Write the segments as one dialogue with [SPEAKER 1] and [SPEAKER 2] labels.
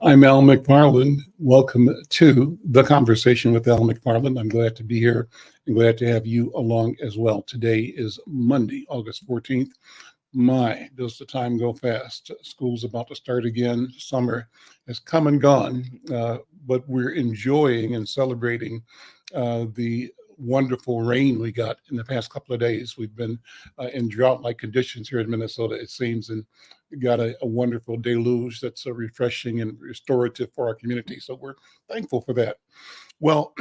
[SPEAKER 1] I'm Al McFarlane. Welcome to The Conversation with Al McFarlane. I'm glad to be here and glad to have you along as well. Today is Monday, August 14th. My, does the time go fast. School's about to start again. Summer has come and gone, but we're enjoying and celebrating the wonderful rain we got in the past couple of days. We've been in drought-like conditions here in Minnesota, it seems, and we got a wonderful deluge that's refreshing and restorative for our community. So we're thankful for that. Well,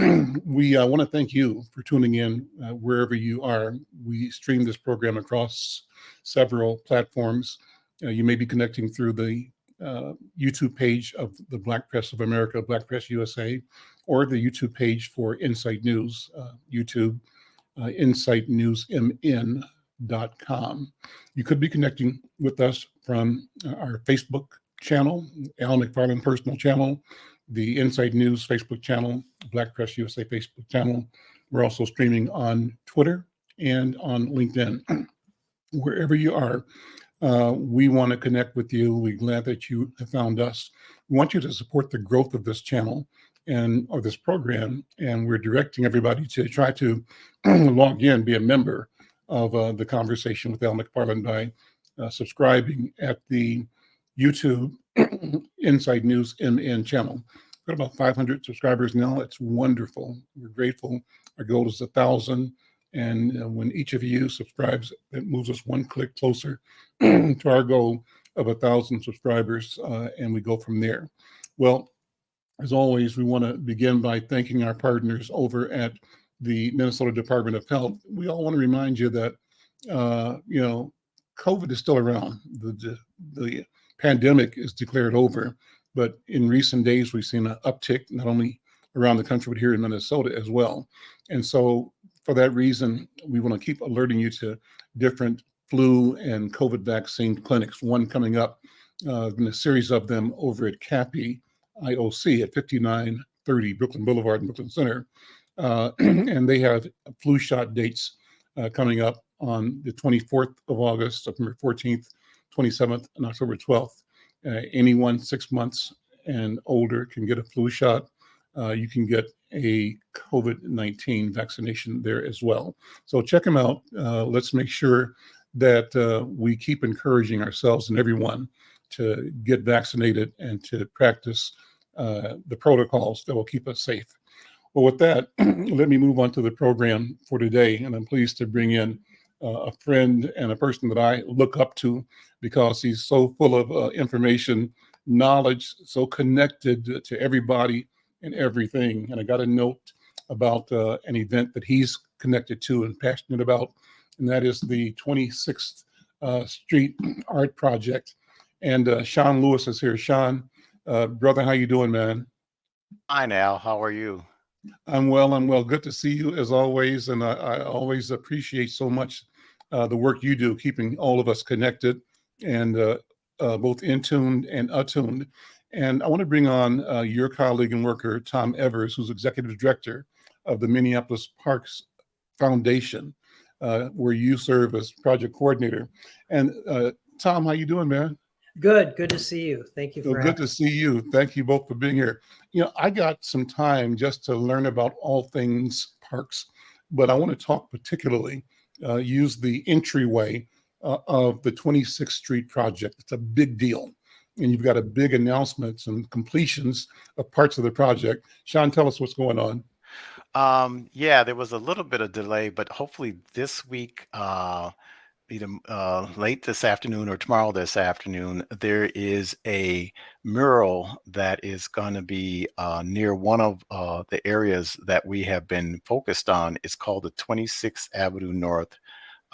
[SPEAKER 1] we want to thank you for tuning in wherever you are. We stream this program across several platforms. You may be connecting through the YouTube page of the Black Press of America, Black Press USA, or the YouTube page for Insight News, YouTube, insightnewsmn.com. You could be connecting with us from our Facebook channel, Al McFarlane Personal Channel, the Insight News Facebook channel, Black Press USA Facebook channel. We're also streaming on Twitter and on LinkedIn. Wherever you are, we want to connect with you. We're glad that you have found us. We want you to support the growth of this channel and of this program, and we're directing everybody to try to log in, be a member of the Conversation with Al McFarlane by subscribing at the YouTube Inside News MN channel. We've got about 500 subscribers now. It's wonderful. We're grateful. Our goal is 1,000. And when each of you subscribes, it moves us one click closer to our goal of 1,000 subscribers, and we go from there. Well, as always, we want to begin by thanking our partners over at the Minnesota Department of Health. We all want to remind you that, COVID is still around. The pandemic is declared over, but in recent days, we've seen an uptick, not only around the country, but here in Minnesota as well. And so for that reason, we want to keep alerting you to different flu and COVID vaccine clinics, one coming up in a series of them over at CAPI IOC at 5930 Brooklyn Boulevard in Brooklyn Center. And they have flu shot dates coming up on the 24th of August, September 14th, 27th, and October 12th. Anyone 6 months and older can get a flu shot. You can get a COVID-19 vaccination there as well. So check them out. Let's make sure that we keep encouraging ourselves and everyone to get vaccinated and to practice the protocols that will keep us safe. Well, with that, let me move on to the program for today. And I'm pleased to bring in a friend and a person that I look up to because he's so full of information, knowledge, so connected to everybody and everything. And I got a note about an event that he's connected to and passionate about, and that is the 26th Street Art Project. And Sean Lewis is here. Sean, brother, how you doing, man?
[SPEAKER 2] Hi, Al. How are you?
[SPEAKER 1] I'm well. Good to see you as always. And I always appreciate so much the work you do, keeping all of us connected and both in tuned and attuned. And I want to bring on your colleague and worker, Tom Evers, who's executive director of the Minneapolis Parks Foundation, where you serve as project coordinator. And Tom, how you doing, man?
[SPEAKER 3] Good to see you. Thank you for having me.
[SPEAKER 1] Good to see you. Thank you both for being here. I got some time just to learn about all things parks, but I want to talk particularly, use the entryway of the 26th Street project. It's a big deal. And you've got a big announcements and completions of parts of the project. Sean, tell us what's going on.
[SPEAKER 2] Yeah, there was a little bit of delay, but hopefully this week, either late this afternoon or tomorrow this afternoon, there is a mural that is going to be near one of the areas that we have been focused on. It's called the 26th Avenue North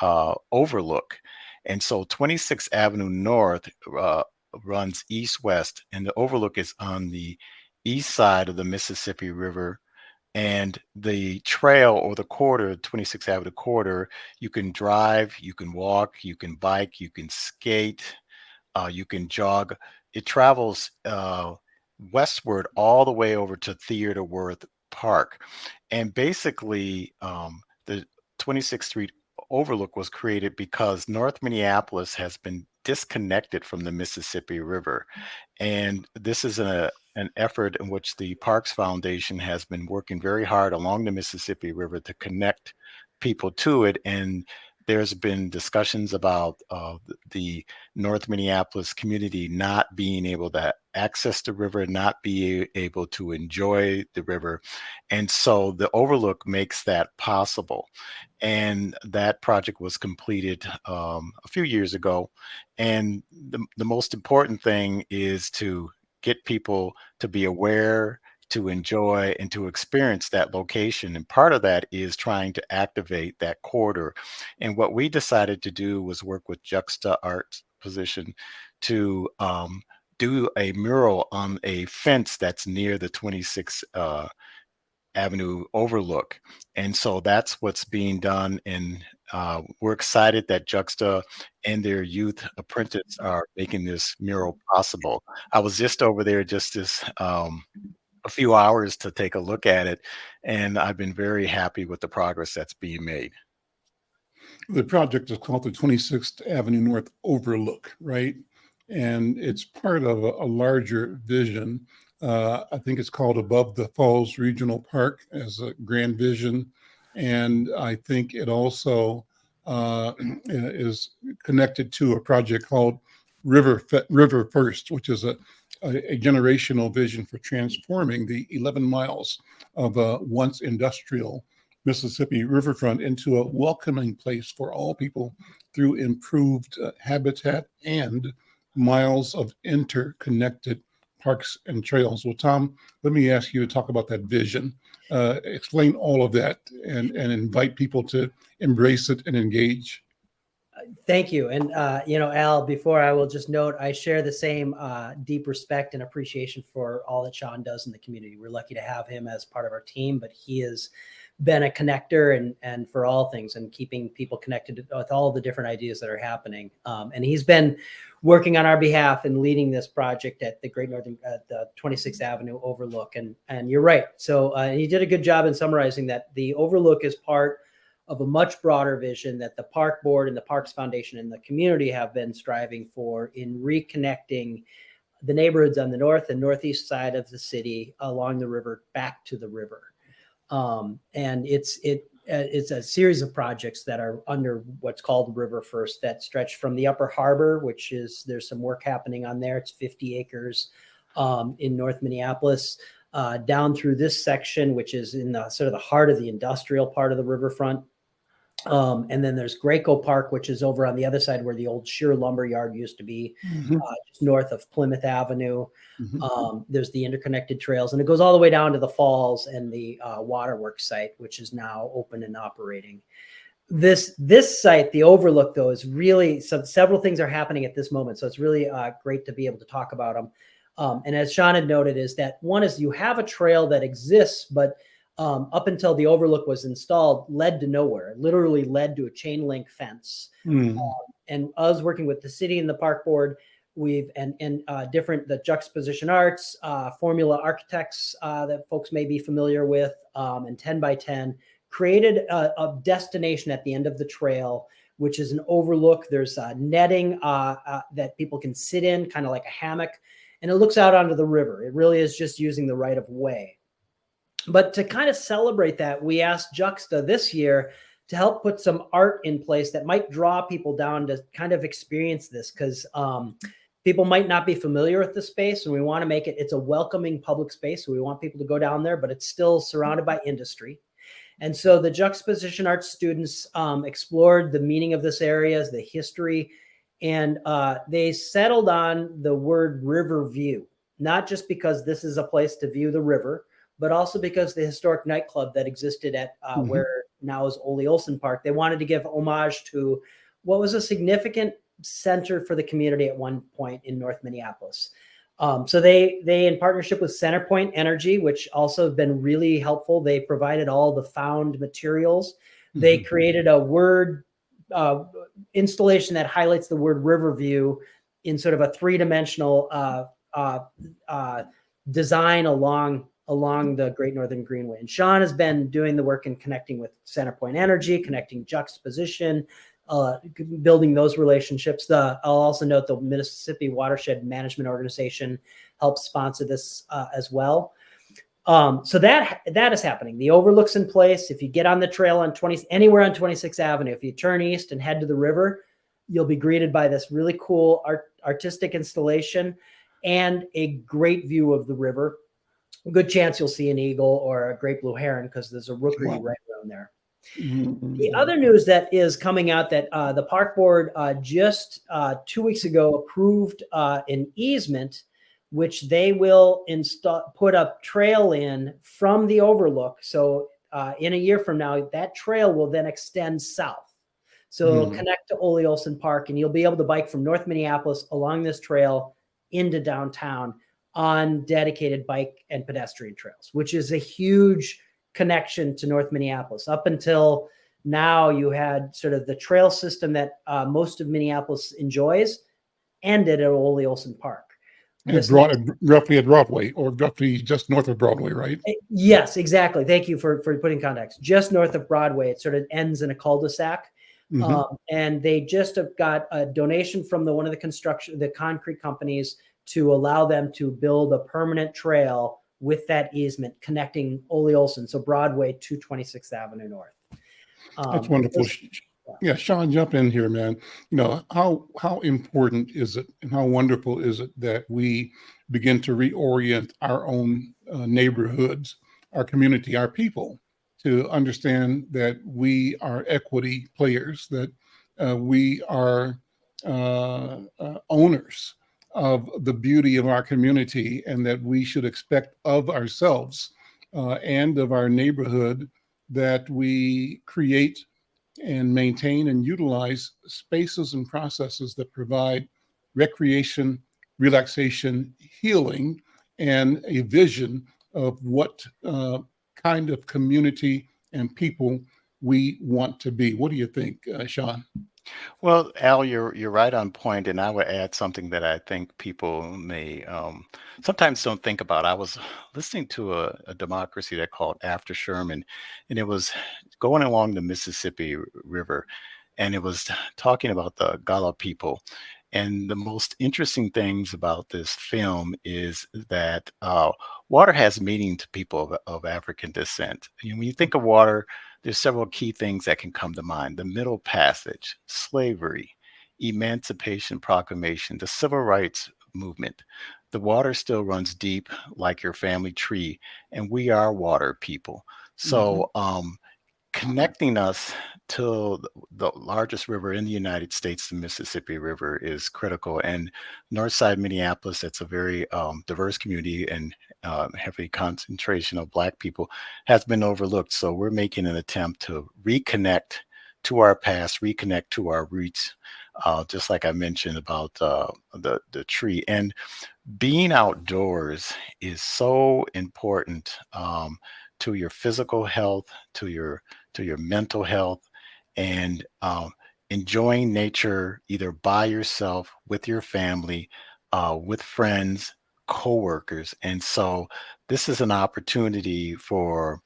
[SPEAKER 2] Overlook. And so 26th Avenue North runs east-west, and the overlook is on the east side of the Mississippi River. And the trail or the corridor, 26th Avenue corridor, you can drive, you can walk, you can bike, you can skate, you can jog. It travels westward all the way over to Theodore Wirth Park. And basically, the 26th Street Overlook was created because North Minneapolis has been disconnected from the Mississippi River. And this is an an effort in which the Parks Foundation has been working very hard along the Mississippi River to connect people to it. And there's been discussions about the North Minneapolis community not being able to access the river, not be able to enjoy the river. And so the overlook makes that possible. And that project was completed a few years ago. And the most important thing is to get people to be aware, to enjoy, and to experience that location. And part of that is trying to activate that corridor. And what we decided to do was work with Juxta Arts Position to do a mural on a fence that's near the 26th Avenue overlook. And so that's what's being done. And we're excited that Juxta and their youth apprentice are making this mural possible. I was just over there just this a few hours to take a look at it, and I've been very happy with the progress that's being made.
[SPEAKER 1] The project is called the 26th Avenue North Overlook, right? And it's part of a larger vision. I think it's called Above the Falls Regional Park as a grand vision. And I think it also is connected to a project called River First, which is a generational vision for transforming the 11 miles of once industrial Mississippi riverfront into a welcoming place for all people through improved habitat and miles of interconnected parks and trails. Well, Tom, let me ask you to talk about that vision. Explain all of that and invite people to embrace it and engage.
[SPEAKER 3] Thank you. And, Al, before I will just note, I share the same deep respect and appreciation for all that Sean does in the community. We're lucky to have him as part of our team, but he has been a connector and for all things and keeping people connected with all the different ideas that are happening. And he's been working on our behalf and leading this project at the Great Northern, the 26th Avenue Overlook. And you're right. So he did a good job in summarizing that the Overlook is part of a much broader vision that the Park Board and the Parks Foundation and the community have been striving for in reconnecting the neighborhoods on the north and northeast side of the city along the river back to the river. And it's a series of projects that are under what's called River First that stretch from the Upper Harbor, which is there's some work happening on there. It's 50 acres in North Minneapolis, down through this section, which is in the sort of the heart of the industrial part of the riverfront. And then there's Graco Park, which is over on the other side where the old Shear Lumber Yard used to be, just north of Plymouth Avenue. There's the interconnected trails, and it goes all the way down to the falls and the waterworks site, which is now open and operating. This site, the Overlook, though, is really several things are happening at this moment. So it's really great to be able to talk about them. And as Sean had noted, is that one is you have a trail that exists, but up until the Overlook was installed, led to nowhere. It literally led to a chain link fence. And us working with the city and the park board, we've different the Juxtaposition Arts, Formula Architects that folks may be familiar with, and 10 by 10 created a destination at the end of the trail, which is an overlook. There's netting that people can sit in, kind of like a hammock, and it looks out onto the river. It really is just using the right of way. But to kind of celebrate that, we asked Juxta this year to help put some art in place that might draw people down to kind of experience this, because people might not be familiar with the space, and we want to make it's a welcoming public space. So we want people to go down there, but it's still surrounded by industry. And so the Juxtaposition Arts students explored the meaning of this area, the history, and they settled on the word river view, not just because this is a place to view the river, but also because the historic nightclub that existed at where now is Ole Olson Park, they wanted to give homage to what was a significant center for the community at one point in North Minneapolis. So they in partnership with Centerpoint Energy, which also have been really helpful, they provided all the found materials. They created a word installation that highlights the word Riverview in sort of a three-dimensional design along the Great Northern Greenway. And Sean has been doing the work in connecting with Centerpoint Energy, connecting Juxtaposition, building those relationships. I'll also note the Mississippi Watershed Management Organization helps sponsor this as well. So that is happening. The overlook's in place. If you get on the trail on anywhere on 26th Avenue, if you turn east and head to the river, you'll be greeted by this really cool artistic installation and a great view of the river. A good chance you'll see an eagle or a great blue heron because there's a rookery right around there.
[SPEAKER 1] Mm-hmm.
[SPEAKER 3] The other news that is coming out that the park board just 2 weeks ago approved an easement, which they will put a trail in from the overlook. So in a year from now, that trail will then extend south. So it'll connect to Ole Olson Park, and you'll be able to bike from North Minneapolis along this trail into downtown on dedicated bike and pedestrian trails, which is a huge connection to North Minneapolis. Up until now, you had sort of the trail system that most of Minneapolis enjoys ended at Ole Olson Park.
[SPEAKER 1] Roughly at Broadway, or roughly just north of Broadway, right?
[SPEAKER 3] Yes, exactly. Thank you for putting context. Just north of Broadway, it sort of ends in a cul-de-sac. And they just have got a donation from one of the concrete companies to allow them to build a permanent trail with that easement connecting Ole Olson, so Broadway to 26th Avenue North.
[SPEAKER 1] That's wonderful. Yeah, Sean, jump in here, man. You know, how important is it and how wonderful is it that we begin to reorient our own neighborhoods, our community, our people, to understand that we are equity players, that we are owners of the beauty of our community, and that we should expect of ourselves and of our neighborhood that we create and maintain and utilize spaces and processes that provide recreation, relaxation, healing, and a vision of what kind of community and people we want to be. What do you think, Sean?
[SPEAKER 2] Well, Al, you're right on point, and I would add something that I think people may sometimes don't think about. I was listening to a democracy that called After Sherman, and it was going along the Mississippi River, and it was talking about the Gullah people. And the most interesting things about this film is that water has meaning to people of African descent. When you think of water, there's several key things that can come to mind: the Middle Passage, slavery, Emancipation Proclamation, the Civil Rights Movement. The water still runs deep like your family tree, and we are water people. So connecting us to the largest river in the United States, the Mississippi River, is critical. And Northside Minneapolis, it's a very diverse community and heavy concentration of Black people, has been overlooked. So we're making an attempt to reconnect to our past, reconnect to our roots, just like I mentioned about the tree. And being outdoors is so important to your physical health, to your mental health, and enjoying nature either by yourself, with your family, with friends, coworkers. And so this is an opportunity for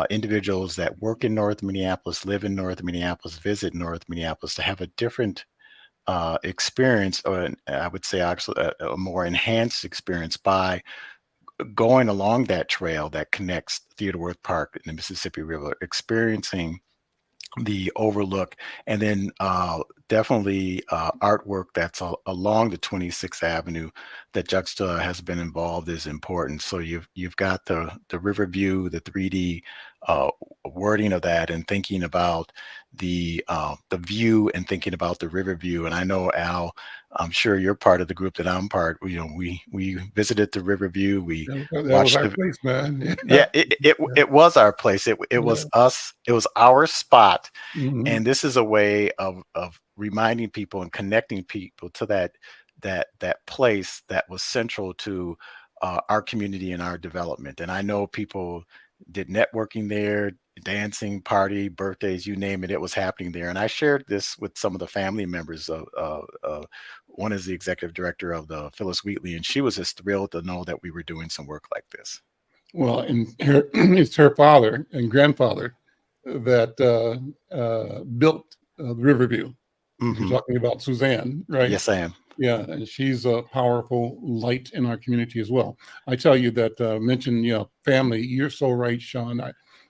[SPEAKER 2] individuals that work in North Minneapolis, live in North Minneapolis, visit North Minneapolis, to have a different experience, or I would say actually a more enhanced experience by going along that trail that connects Theodore Wirth Park and the Mississippi River, experiencing the overlook, and then definitely artwork that's along the 26th Avenue that Juxta has been involved is important. So you've got the river view, the 3D wording of that, and thinking about the view and thinking about the river view. And I know, Al, I'm sure you're part of the group that I'm part. We visited the river view. We
[SPEAKER 1] that
[SPEAKER 2] watched
[SPEAKER 1] was our place, man.
[SPEAKER 2] yeah, it was our place. It was us. It was our spot. And this is a way of reminding people and connecting people to that place that was central to our community and our development. And I know people did networking there, dancing, party, birthdays, you name it, it was happening there. And I shared this with some of the family members of one is the executive director of the Phyllis Wheatley, and she was just thrilled to know that we were doing some work like this.
[SPEAKER 1] Well, and it's her father and grandfather that built the Riverview. You're talking about Suzanne, right?
[SPEAKER 2] Yes, I am.
[SPEAKER 1] Yeah, and she's a powerful light in our community as well. I tell you that mention, family. You're so right, Sean.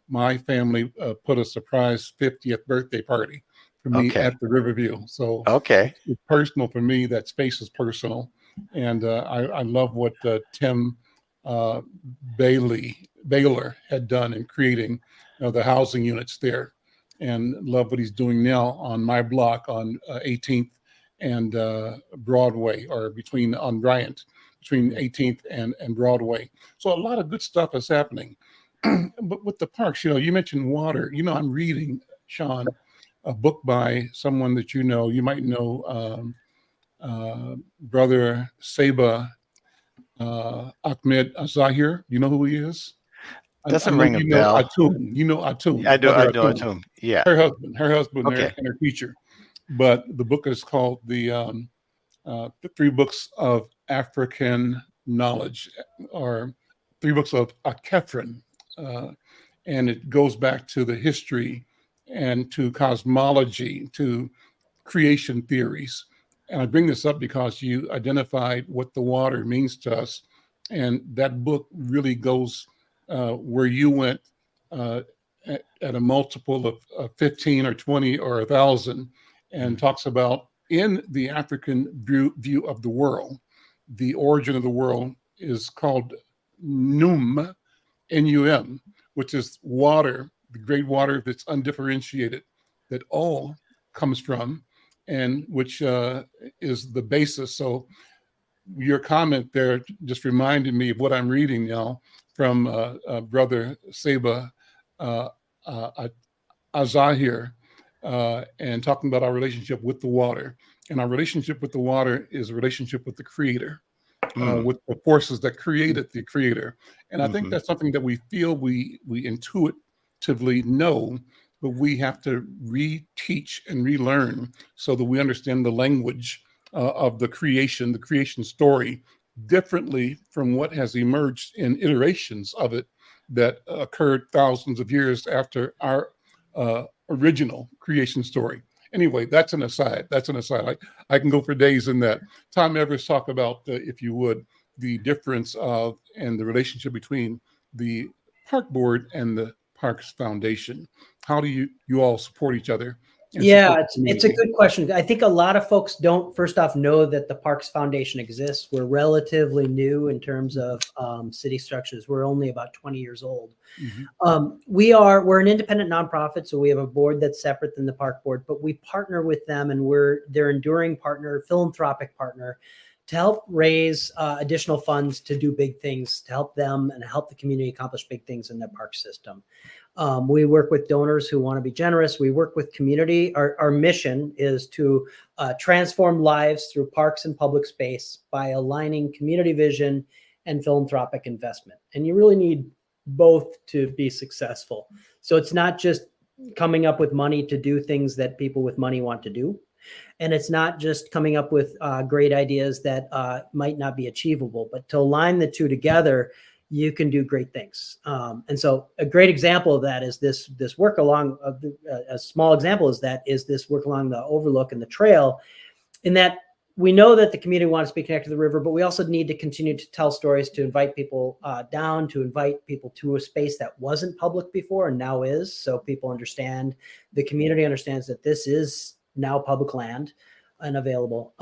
[SPEAKER 1] My family put a surprise 50th birthday party for me
[SPEAKER 2] Okay.
[SPEAKER 1] at the Riverview. So
[SPEAKER 2] Okay.
[SPEAKER 1] it's personal for me. That space is personal, and I love what Tim uh, Baylor had done in creating the housing units there, and love what he's doing now on my block on 18th and Broadway, or on Bryant, between 18th and Broadway. So a lot of good stuff is happening. But with the parks, you mentioned water. I'm reading, Sean, a book by someone that you might know, Brother Seba Ahmed Zahir. You know who he is? I
[SPEAKER 2] Doesn't
[SPEAKER 1] know
[SPEAKER 2] ring a
[SPEAKER 1] you know
[SPEAKER 2] bell.
[SPEAKER 1] Atum. You know Atum,
[SPEAKER 2] I do. I
[SPEAKER 1] Brother
[SPEAKER 2] do it
[SPEAKER 1] Atum,
[SPEAKER 2] too. Yeah.
[SPEAKER 1] her husband,
[SPEAKER 2] Okay.
[SPEAKER 1] and her teacher. But the book is called the 3 books of African knowledge, or 3 books of Akefren. And it goes back to the history and to cosmology, to creation theories. And I bring this up because you identified what the water means to us. And that book really goes where you went at a multiple of 15 or 20 or 1,000, and talks about in the African view of the world, the origin of the world is called Num, N-U-M, which is water, the great water that's undifferentiated, that all comes from, and which is the basis. So your comment there just reminded me of what I'm reading now from Brother Seba Azahir, and talking about our relationship with the water. And our relationship with the water is a relationship with the Creator, with the forces that created the Creator. And I think that's something that we feel we intuitively know, but we have to reteach and relearn so that we understand the language of the creation story differently from what has emerged in iterations of it that occurred thousands of years after our original creation story. Anyway, that's an aside. I can go for days in that. Tom Evers, talk about, if you would, the difference of and the relationship between the Park Board and the Parks Foundation. How do you all support each other?
[SPEAKER 3] Yeah, it's a good question. I think a lot of folks don't, first off, know that the Parks Foundation exists. We're relatively new in terms of city structures. We're only about 20 years old. We're an independent nonprofit, so we have a board that's separate than the Park Board, but we partner with them, and we're their enduring partner, philanthropic partner, to help raise additional funds to do big things, to help them and help the community accomplish big things in the park system. We work with donors who want to be generous. We work with community. Our mission is to transform lives through parks and public space by aligning community vision and philanthropic investment. And you really need both to be successful. So it's not just coming up with money to do things that people with money want to do. And it's not just coming up with great ideas that might not be achievable, but to align the two together, you can do great things. And so a great example of that is this work along, a small example is this work along the overlook and the trail, in that we know that the community wants to be connected to the river, but we also need to continue to tell stories, to invite people down, to invite people to a space that wasn't public before and now is, so people understand, the community understands that this is now public land and available.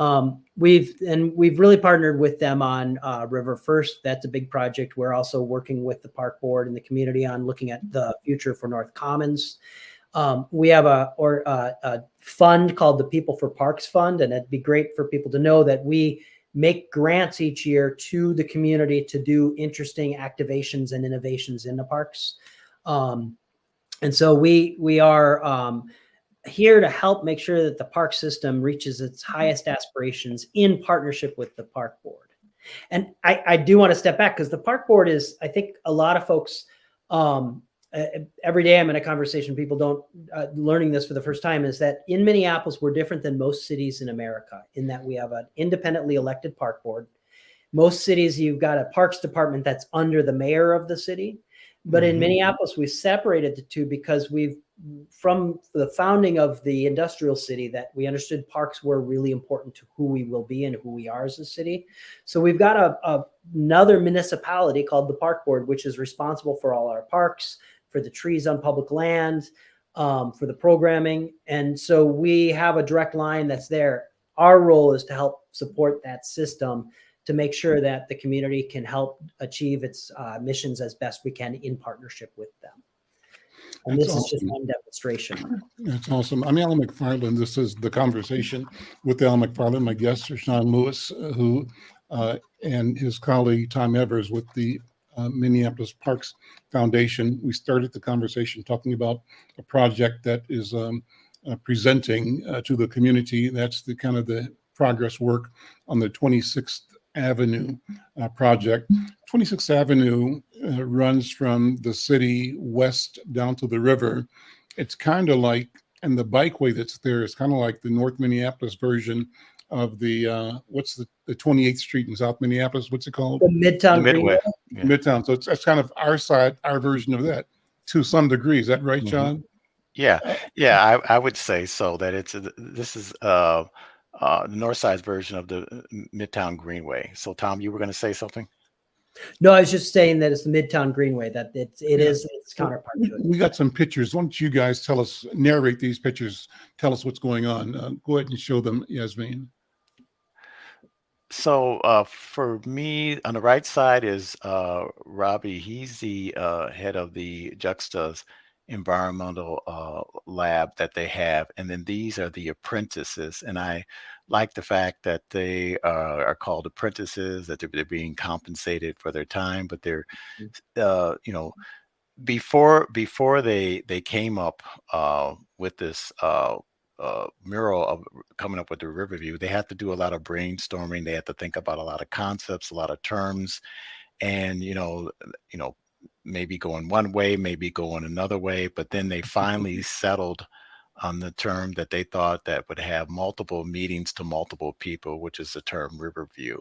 [SPEAKER 3] We've really partnered with them on River First. That's a big project. We're also working with the Park Board and the community on looking at the future for North Commons. We have a fund called the People for Parks Fund, and it'd be great for people to know that we make grants each year to the community to do interesting activations and innovations in the parks. And so we are here to help make sure that the park system reaches its highest aspirations in partnership with the Park Board. And I do want to step back, because the Park Board is, I think a lot of folks, every day I'm in a conversation, people don't learning this for the first time, is that in Minneapolis, we're different than most cities in America in that we have an independently elected Park Board. Most cities, you've got a parks department that's under the mayor of the city. But in Minneapolis, we separated the two because from the founding of the industrial city that we understood parks were really important to who we will be and who we are as a city. So we've got another municipality called the Park Board, which is responsible for all our parks, for the trees on public land, for the programming. And so we have a direct line that's there. Our role is to help support that system to make sure that the community can help achieve its missions as best we can in partnership with them. And
[SPEAKER 1] That's
[SPEAKER 3] this is just
[SPEAKER 1] awesome.
[SPEAKER 3] one demonstration.
[SPEAKER 1] That's awesome. I'm Alan McFarlane. This is the conversation with Alan McFarlane. My guest is Sean Lewis, who and his colleague Tom Evers with the Minneapolis Parks Foundation. We started the conversation talking about a project that is presenting to the community. That's the kind of the progress work on the 26th Avenue project. 26th Avenue runs from the city west down to the river. It's kind of like, and the bikeway that's there is kind of like the North Minneapolis version of the what's the 28th Street in South Minneapolis? What's it called?
[SPEAKER 3] The Midtown
[SPEAKER 2] Midway.
[SPEAKER 3] Greenway.
[SPEAKER 2] Yeah.
[SPEAKER 1] Midtown. So that's kind of our side, our version of that to some degree. Is that right,
[SPEAKER 2] Mhm.
[SPEAKER 1] John?
[SPEAKER 2] Yeah, yeah, I would say so. That this is the north side version of the Midtown Greenway. So, Tom, you were going to say something?
[SPEAKER 3] No, I was just saying that it's the Midtown Greenway, that it
[SPEAKER 1] Yeah.
[SPEAKER 3] is its counterpart to it.
[SPEAKER 1] We got some pictures. Why don't you guys tell us, narrate these pictures, tell us what's going on. Go ahead and show them, Yasmin.
[SPEAKER 2] So for me, on the right side is Robbie. He's the head of the Juxta's environmental lab that they have. And then these are the apprentices. And I like the fact that they are called apprentices, that they're being compensated for their time, but they're, you know, before they came up with this mural of coming up with the Riverview, they had to do a lot of brainstorming. They had to think about a lot of concepts, a lot of terms, and maybe going one way, maybe going another way. But then they finally settled on the term that they thought that would have multiple meetings to multiple people, which is the term Riverview.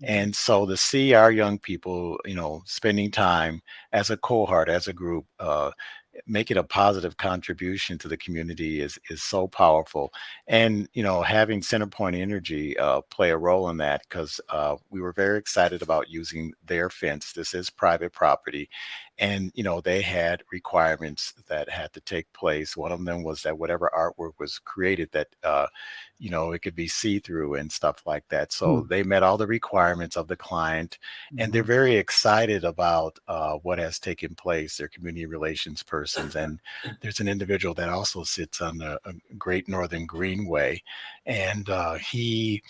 [SPEAKER 2] And so to see our young people, spending time as a cohort, as a group, making a positive contribution to the community is so powerful. And having Centerpoint Energy play a role in that, because we were very excited about using their fence. This is private property, and they had requirements that had to take place. One of them was that whatever artwork was created, that it could be see-through and stuff like that. So they met all the requirements of the client, and they're very excited about what has taken place. Their community relations persons, and there's an individual that also sits on the Great Northern Greenway, and he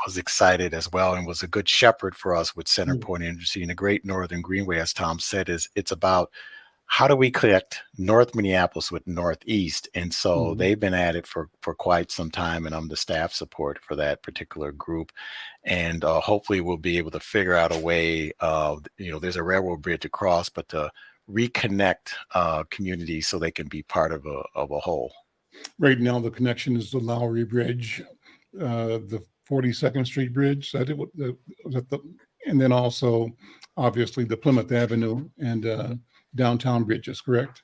[SPEAKER 2] was excited as well and was a good shepherd for us with Centerpoint Energy. And the Great Northern Greenway, as Tom said, it's about how do we connect North Minneapolis with Northeast? And so they've been at it for quite some time, and I'm the staff support for that particular group. And hopefully we'll be able to figure out a way of, there's a railroad bridge across, but to reconnect communities so they can be part of a whole.
[SPEAKER 1] Right now, the connection is the Lowry Bridge, the 42nd Street Bridge, and then also, obviously, the Plymouth Avenue and downtown bridges, correct?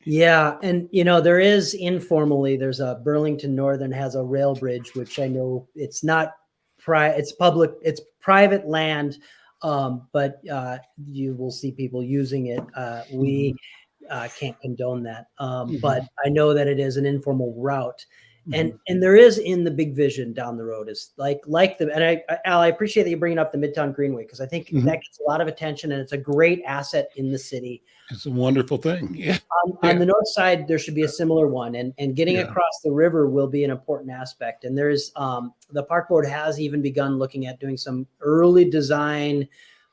[SPEAKER 3] Yeah, and there is informally, there's a Burlington Northern has a rail bridge, which I know it's not it's public, it's private land, but you will see people using it. We can't condone that, but I know that it is an informal route. And there is in the big vision down the road is Al, I appreciate that you're bringing up the Midtown Greenway, because I think that gets a lot of attention and it's a great asset in the city.
[SPEAKER 1] It's a wonderful thing. Yeah.
[SPEAKER 3] On the north side, there should be a similar one, and getting across the river will be an important aspect. And there's the park board has even begun looking at doing some early design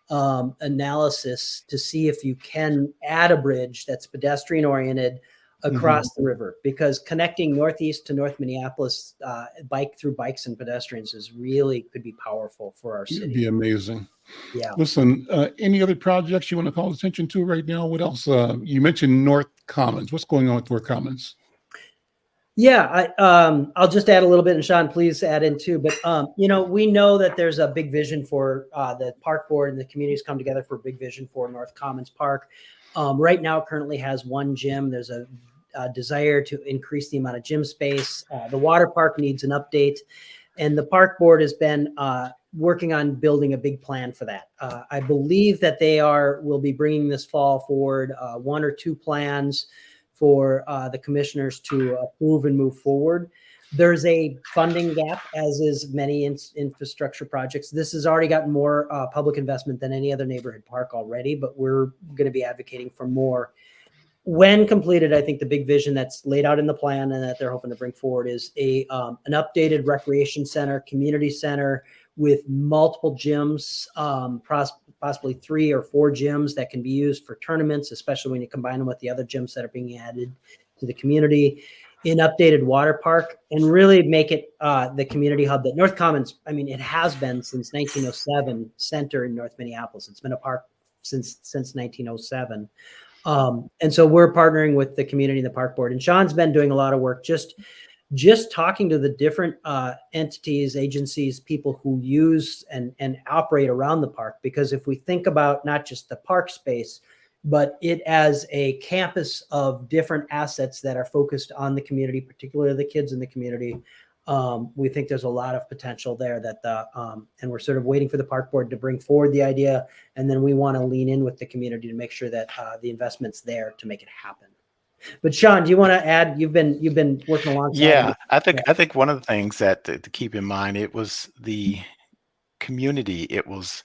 [SPEAKER 3] analysis to see if you can add a bridge that's pedestrian oriented across the river, because connecting Northeast to North Minneapolis through bikes and pedestrians could be powerful for our city.
[SPEAKER 1] It'd be amazing.
[SPEAKER 3] Yeah.
[SPEAKER 1] Listen, any other projects you want to call attention to right now? What else? You mentioned North Commons. What's going on with North Commons?
[SPEAKER 3] Yeah, I'll just add a little bit, and Sean, please add in too. But we know that there's a big vision for the park board, and the communities come together for a big vision for North Commons Park. Right now, it currently has one gym. There's a desire to increase the amount of gym space. The water park needs an update, and the park board has been working on building a big plan for that. I believe that they will be bringing this fall forward 1 or 2 plans for the commissioners to approve and move forward. There's a funding gap, as is many infrastructure projects. This has already gotten more public investment than any other neighborhood park already, but we're going to be advocating for more. When completed, I think the big vision that's laid out in the plan and that they're hoping to bring forward is an updated recreation center, community center with multiple gyms, possibly 3 or 4 gyms that can be used for tournaments, especially when you combine them with the other gyms that are being added to the community. An updated water park, and really make it the community hub that North Commons, I mean, it has been since 1907 center in North Minneapolis. It's been a park since 1907. And so we're partnering with the community and the park board. And Sean's been doing a lot of work just talking to the different entities, agencies, people who use and operate around the park. Because if we think about not just the park space, but it as a campus of different assets that are focused on the community, particularly the kids in the community, we think there's a lot of potential there and we're sort of waiting for the park board to bring forward the idea. And then we want to lean in with the community to make sure that the investment's there to make it happen. But Sean, do you want to add? You've been working alongside.
[SPEAKER 2] Yeah, I think one of the things that to keep in mind, it was the community. It was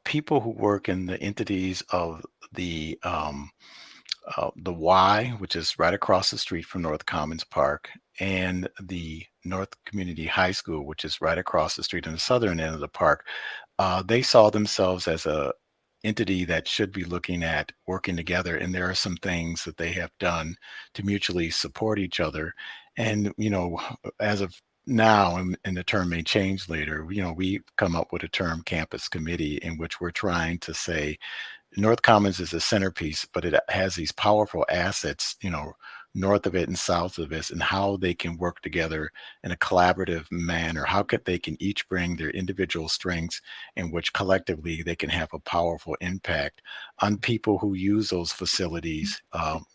[SPEAKER 2] people who work in the entities of the Y, which is right across the street from North Commons Park, and the North Community High School, which is right across the street on the southern end of the park. They saw themselves as a entity that should be looking at working together, and there are some things that they have done to mutually support each other. And as of now, and the term may change later, we've come up with a term, campus committee, in which we're trying to say North Commons is a centerpiece, but it has these powerful assets, north of it and south of it, and how they can work together in a collaborative manner. How they can each bring their individual strengths, in which collectively they can have a powerful impact on people who use those facilities,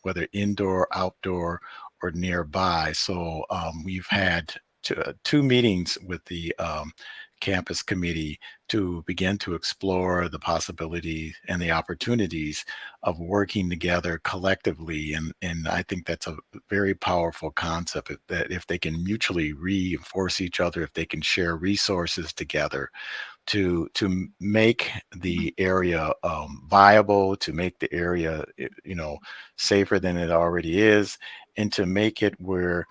[SPEAKER 2] whether indoor, outdoor, or nearby. So we've had 2 meetings with the campus committee to begin to explore the possibilities and the opportunities of working together collectively. And I think that's a very powerful concept, that if they can mutually reinforce each other, if they can share resources together to make the area viable, to make the area safer than it already is, and to make it where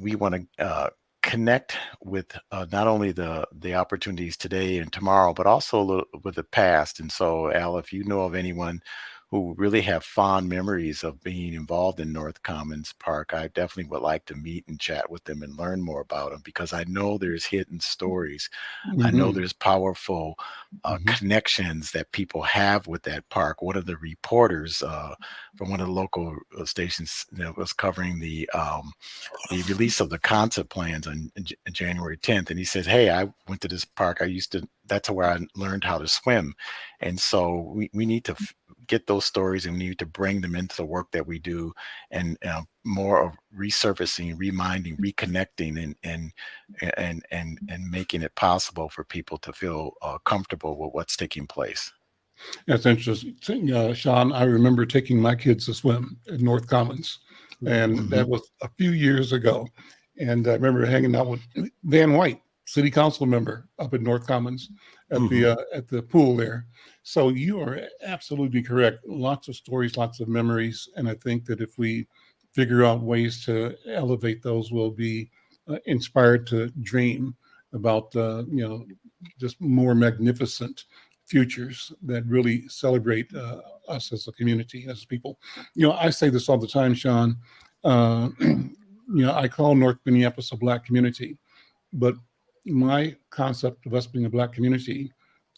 [SPEAKER 2] we want to connect with not only the opportunities today and tomorrow, but also a little with the past. And so, Al, if you know of anyone who really have fond memories of being involved in North Commons Park, I definitely would like to meet and chat with them and learn more about them, because I know there's hidden stories.
[SPEAKER 1] Mm-hmm.
[SPEAKER 2] I know there's powerful connections that people have with that park. One of the reporters from one of the local stations that was covering the release of the concept plans on January 10th. And he says, hey, I went to this park. That's where I learned how to swim. And so we need to get those stories, and we need to bring them into the work that we do, and more of resurfacing, reminding, reconnecting, and making it possible for people to feel comfortable with what's taking place.
[SPEAKER 1] That's interesting, Sean. I remember taking my kids to swim at North Commons, and that was a few years ago. And I remember hanging out with Van White, city council member, up at North Commons at the pool there. So you are absolutely correct. Lots of stories, lots of memories, and I think that if we figure out ways to elevate those, we'll be inspired to dream about just more magnificent futures that really celebrate us as a community, as people. I say this all the time, Sean. I call North Minneapolis a Black community, but my concept of us being a Black community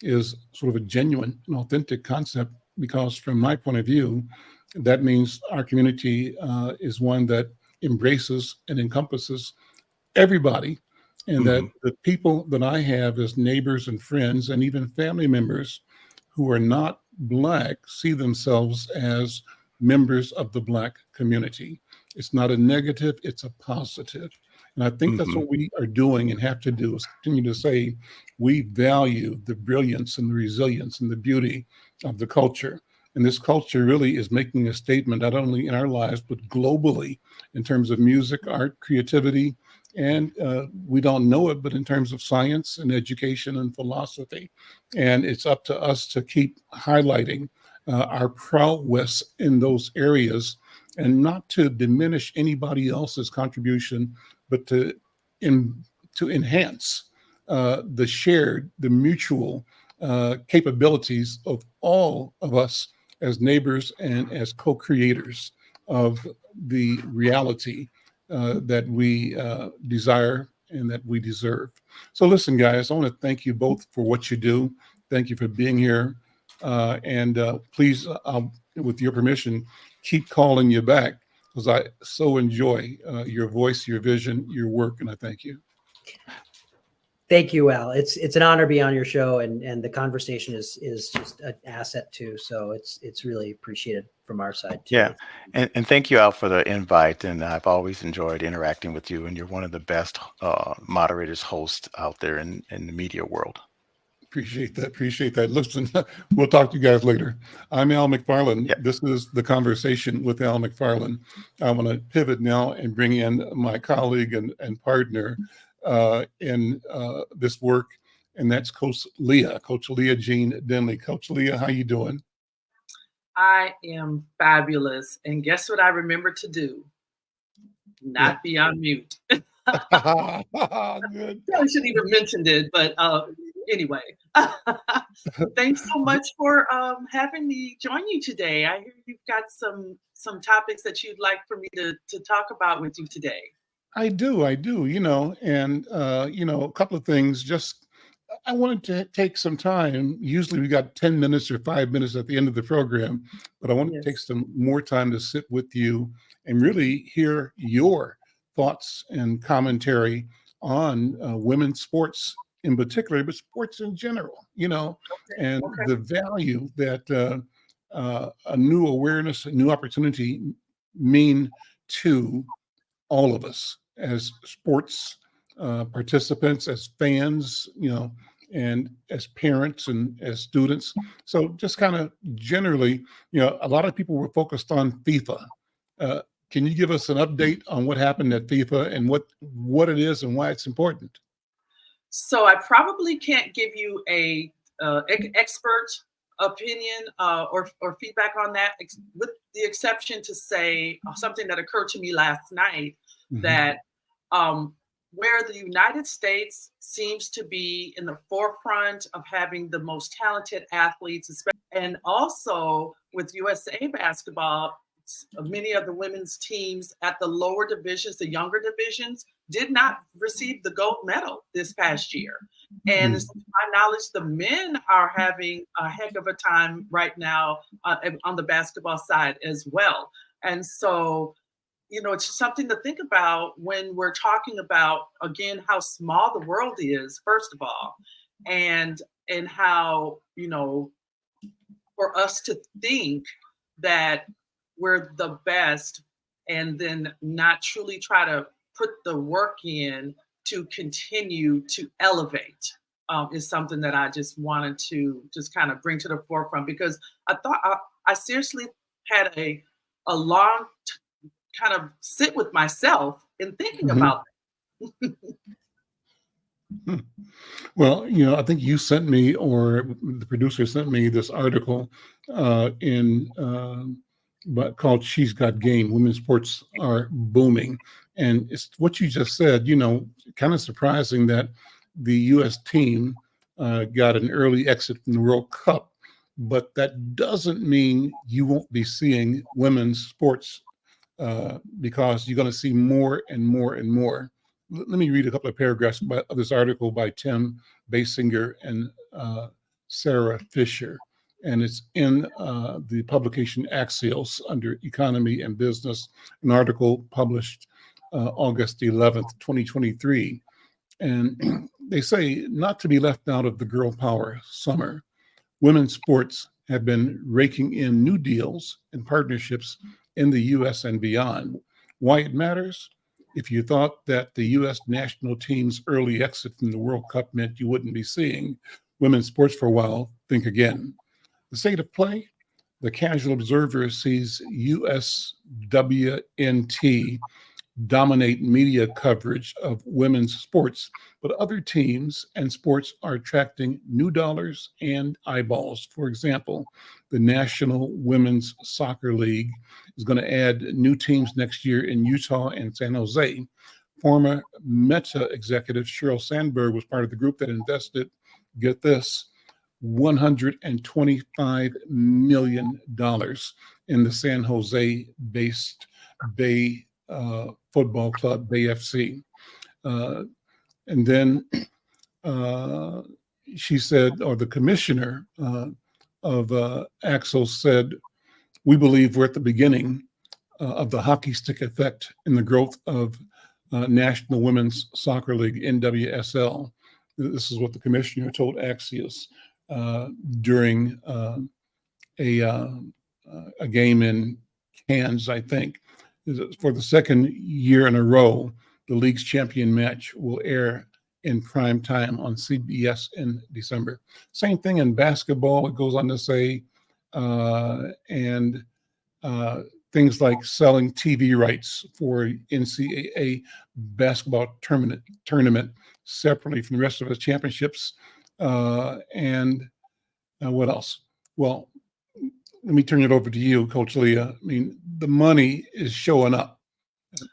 [SPEAKER 1] is sort of a genuine and authentic concept, because from my point of view, that means our community is one that embraces and encompasses everybody, and that the people that I have as neighbors and friends and even family members who are not Black see themselves as members of the Black community. It's not a negative, it's a positive. And I think that's
[SPEAKER 2] Mhm.
[SPEAKER 1] what we are doing and have to do, is continue to say we value the brilliance and the resilience and the beauty of the culture. And this culture really is making a statement, not only in our lives, but globally, in terms of music, art, creativity, and we don't know it, but in terms of science and education and philosophy. And it's up to us to keep highlighting our prowess in those areas, and not to diminish anybody else's contribution, but to enhance the mutual capabilities of all of us as neighbors and as co-creators of the reality that we desire and that we deserve. So listen, guys, I want to thank you both for what you do. Thank you for being here. And please, with your permission, keep calling you back, because I so enjoy your voice, your vision, your work, and I thank you.
[SPEAKER 3] Thank you, Al. It's an honor to be on your show, and the conversation is just an asset too. So it's really appreciated from our side too.
[SPEAKER 2] Yeah, and thank you, Al, for the invite. And I've always enjoyed interacting with you. And you're one of the best moderators, hosts out there in the media world.
[SPEAKER 1] Appreciate that. Appreciate that. Listen, we'll talk to you guys later. I'm Al McFarlane.
[SPEAKER 2] Yeah.
[SPEAKER 1] This is The Conversation with Al McFarlane. I want to pivot now and bring in my colleague and partner in this work, and that's Coach Leah Jean Denley. Coach Leah, how you doing?
[SPEAKER 4] I am fabulous. And guess what I remember to do? Not be on mute.
[SPEAKER 1] Good.
[SPEAKER 4] I shouldn't even mentioned it, but anyway. Thanks so much for having me join you today. I hear you've got some topics that you'd like for me to talk about with you today.
[SPEAKER 1] I do, and a couple of things. Just, I wanted to take some time. Usually we got 10 minutes or 5 minutes at the end of the program, but I want to take some more time to sit with you and really hear your thoughts and commentary on women's sports in particular, but sports in general, and the value that a new awareness, a new opportunity mean to all of us as sports participants, as fans, and as parents and as students. So just kind of generally, a lot of people were focused on FIFA. Can you give us an update on what happened at FIFA and what it is and why it's important?
[SPEAKER 4] So I probably can't give you a expert opinion or feedback on that, with the exception to say something that occurred to me last night, that where the United States seems to be in the forefront of having the most talented athletes, and also with USA basketball, many of the women's teams at the lower divisions, the younger divisions, did not receive the gold medal this past year. And to my knowledge, the men are having a heck of a time right now on the basketball side as well. And so, it's something to think about when we're talking about, again, how small the world is, first of all, and how, for us to think that we're the best and then not truly try to put the work in to continue to elevate is something that I just wanted to just kind of bring to the forefront, because I thought I seriously had a long kind of sit with myself in thinking about that.
[SPEAKER 1] Well, I think you sent me, or the producer sent me, this article but called "She's Got Game: Women's Sports Are Booming," and it's what you just said. Kind of surprising that the U.S. team got an early exit from the World Cup, but that doesn't mean you won't be seeing women's sports because you're going to see more and more and more. Let me read a couple of paragraphs of this article by Tim Basinger and Sarah Fisher. And it's in the publication Axios under Economy and Business, an article published August 11th, 2023. And they say, not to be left out of the girl power summer, women's sports have been raking in new deals and partnerships in the U.S. and beyond. Why it matters? If you thought that the U.S. national team's early exit from the World Cup meant you wouldn't be seeing women's sports for a while, think again. The state of play? The casual observer sees USWNT dominate media coverage of women's sports, but other teams and sports are attracting new dollars and eyeballs. For example, the National Women's Soccer League is going to add new teams next year in Utah and San Jose. Former Meta executive Sheryl Sandberg was part of the group that invested, get this, $125 million in the San Jose-based Bay Football Club, Bay FC. And then she said, or the commissioner of Axel said, we believe we're at the beginning of the hockey stick effect in the growth of National Women's Soccer League, NWSL. This is what the commissioner told Axios during a game in Cairns, I think. For the second year in a row, the league's champion match will air in prime time on CBS in December. Same thing in basketball, it goes on to say, and things like selling TV rights for NCAA basketball tournament separately from the rest of the championships. And what else? Well, let me turn it over to you, Coach Leah. I mean, the money is showing up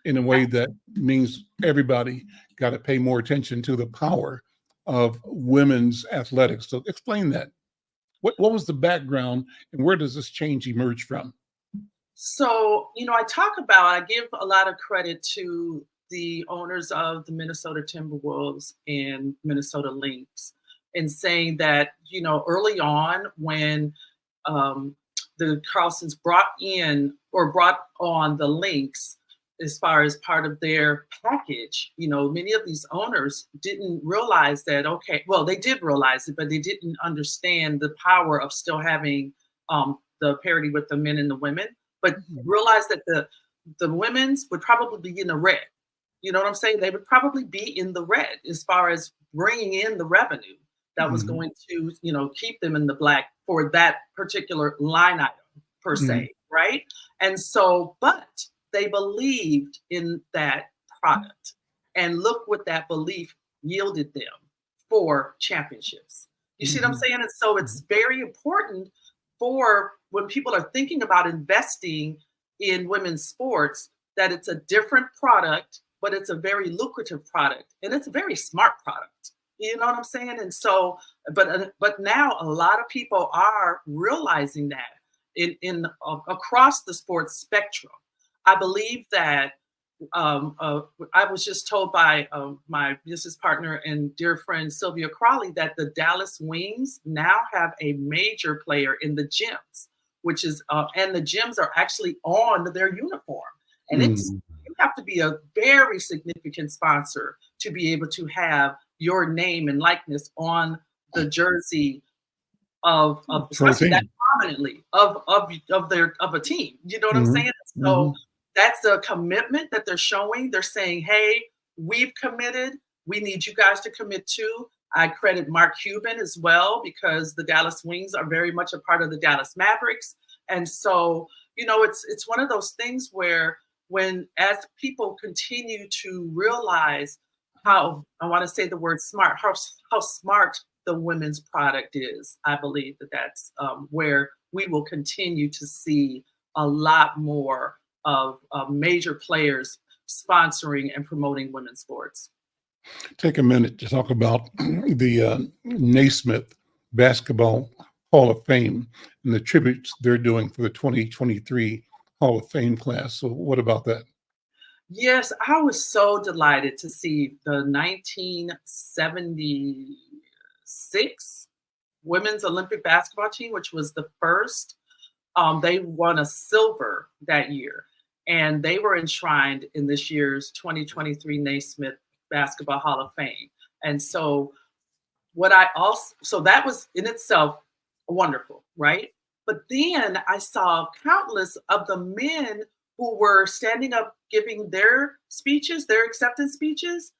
[SPEAKER 1] in a way that means everybody got to pay more attention to the power of women's athletics. So explain that. What was the background and where does this change emerge from?
[SPEAKER 4] So, I give a lot of credit to the owners of the Minnesota Timberwolves and Minnesota Lynx in saying that, early on when the Carlsons brought on the Lynx as far as part of their package, many of these owners didn't realize that, they did realize it, but they didn't understand the power of still having the parity with the men and the women, but realized that the women's would probably be in the red. You know what I'm saying? They would probably be in the red as far as bringing in the revenue that was going to, keep them in the black for that particular line item per se, right? And so, but they believed in that product, and look what that belief yielded them for championships. You see what I'm saying? And so it's very important for when people are thinking about investing in women's sports, that it's a different product, but it's a very lucrative product, and it's a very smart product. You know what I'm saying? And so, but now a lot of people are realizing that in across the sports spectrum. I believe that I was just told by my business partner and dear friend Sylvia Crawley that the Dallas Wings now have a major player in the gyms, which is and the gyms are actually on their uniform, and you have to be a very significant sponsor to be able to have your name and likeness on the jersey of especially that prominently of a team. You know what I'm saying? So that's a commitment that they're showing. They're saying, hey, we've committed. We need you guys to commit too. I credit Mark Cuban as well, because the Dallas Wings are very much a part of the Dallas Mavericks. And so, it's one of those things where as people continue to realize how, I want to say the word smart, how smart the women's product is, I believe that's where we will continue to see a lot more of major players sponsoring and promoting women's sports.
[SPEAKER 1] Take a minute to talk about the Naismith Basketball Hall of Fame and the tributes they're doing for the 2023 Hall of Fame class. So what about that?
[SPEAKER 4] Yes, I was so delighted to see the 1976 women's Olympic basketball team, which was the first. They won a silver that year, and they were enshrined in this year's 2023 Naismith Basketball Hall of Fame. And so that was in itself wonderful, right? But then I saw countless of the men who were standing up, giving their speeches, their acceptance speeches,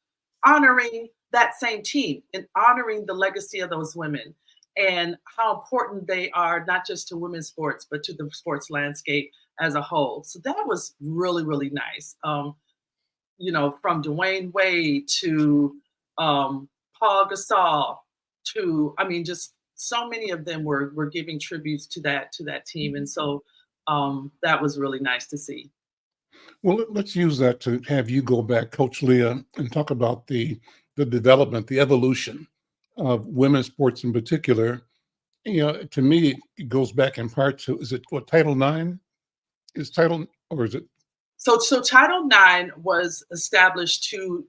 [SPEAKER 4] honoring that same team and honoring the legacy of those women and how important they are, not just to women's sports, but to the sports landscape as a whole. So that was really, really nice. From Dwayne Wade to Paul Gasol to, just so many of them were giving tributes to that team. And so that was really nice to see.
[SPEAKER 1] Well, let's use that to have you go back, Coach Leah, and talk about the development, the evolution of women's sports in particular. To me, it goes back in part to, is it what, Title IX? Is Title, or is it?
[SPEAKER 4] So Title IX was established to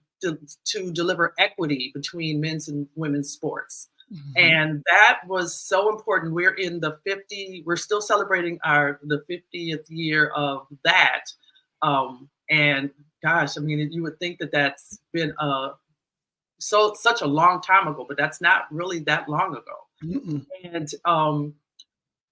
[SPEAKER 4] deliver equity between men's and women's sports. Mm-hmm. And that was so important. We're still celebrating the 50th year of that. And gosh, you would think that that's been such a long time ago, but that's not really that long ago. Mm-mm. And